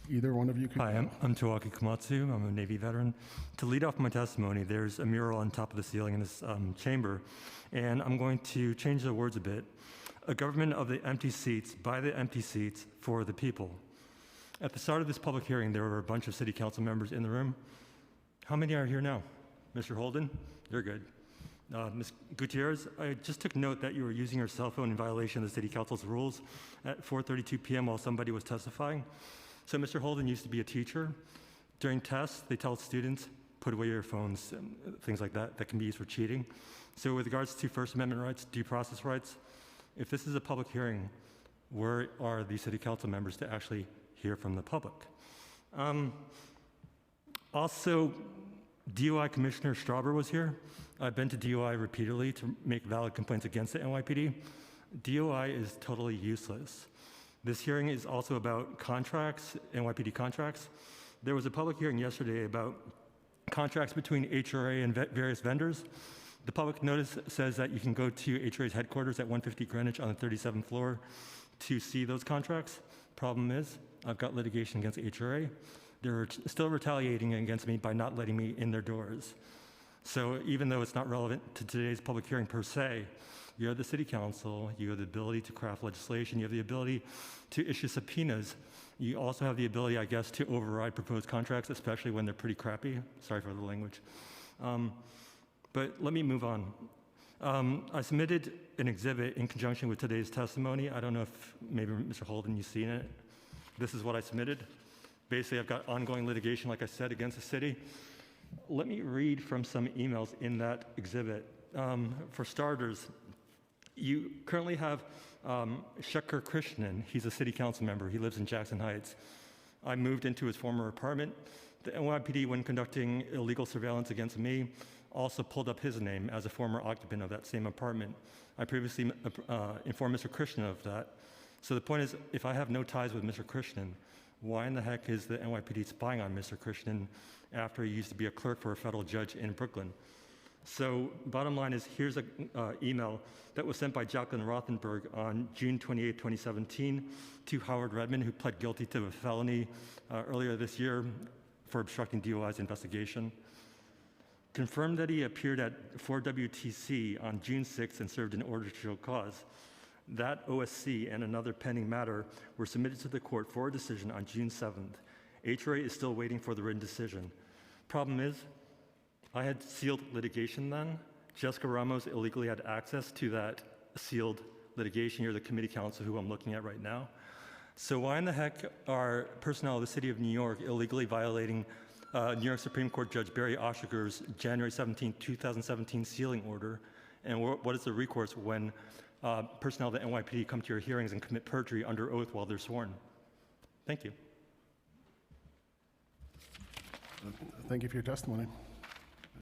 Either one of you could. Hi, I'm Tawaki Komatsu. I'm a Navy veteran. To lead off my testimony, there's a mural on top of the ceiling in this chamber, and I'm going to change the words a bit. A government of the empty seats, by the empty seats, for the people. At the start of this public hearing, there were a bunch of city council members in the room. How many are here now? Mr. Holden? You're good. Ms. Gutierrez, I just took note that you were using your cell phone in violation of the city council's rules at 4:32 p.m. while somebody was testifying. So Mr. Holden used to be a teacher. During tests, they tell students, put away your phones and things like that that can be used for cheating. So with regards to First Amendment rights, due process rights, if this is a public hearing, where are the city council members to actually hear from the public? Also, DUI Commissioner Strauber was here. I've been to DUI repeatedly to make valid complaints against the NYPD. DUI is totally useless. This hearing is also about contracts, NYPD contracts. There was a public hearing yesterday about contracts between HRA and various vendors. The public notice says that you can go to HRA's headquarters at 150 Greenwich on the 37th floor to see those contracts. Problem is, I've got litigation against HRA. They're still retaliating against me by not letting me in their doors. So even though it's not relevant to today's public hearing per se, you're the city council, you have the ability to craft legislation, you have the ability to issue subpoenas. You also have the ability, I guess, to override proposed contracts, especially when they're pretty crappy. Sorry for the language. But let me move on. I submitted an exhibit in conjunction with today's testimony. I don't know if maybe Mr. Holden, you've seen it. This is what I submitted. Basically, I've got ongoing litigation, like I said, against the city. Let me read from some emails in that exhibit. For starters, you currently have Shekar Krishnan. He's a city council member. He lives in Jackson Heights. I moved into his former apartment. The NYPD, when conducting illegal surveillance against me, also pulled up his name as a former occupant of that same apartment. I previously informed Mr. Krishnan of that. So the point is, if I have no ties with Mr. Krishnan, why in the heck is the NYPD spying on Mr. Krishnan after he used to be a clerk for a federal judge in Brooklyn? So bottom line is, here's an email that was sent by Jacqueline Rothenberg on June 28, 2017 to Howard Redmond, who pled guilty to a felony earlier this year for obstructing DUI's investigation. Confirmed that he appeared at 4WTC on June 6th and served an order to show cause. That OSC and another pending matter were submitted to the court for a decision on June 7th. HRA is still waiting for the written decision. Problem is, I had sealed litigation then. Jessica Ramos illegally had access to that sealed litigation. You're the committee counsel who I'm looking at right now. So why in the heck are personnel of the city of New York illegally violating New York Supreme Court Judge Barry Oshiger's January 17, 2017 sealing order? And what is the recourse when personnel of the NYPD come to your hearings and commit perjury under oath while they're sworn? Thank you. Thank you for your testimony.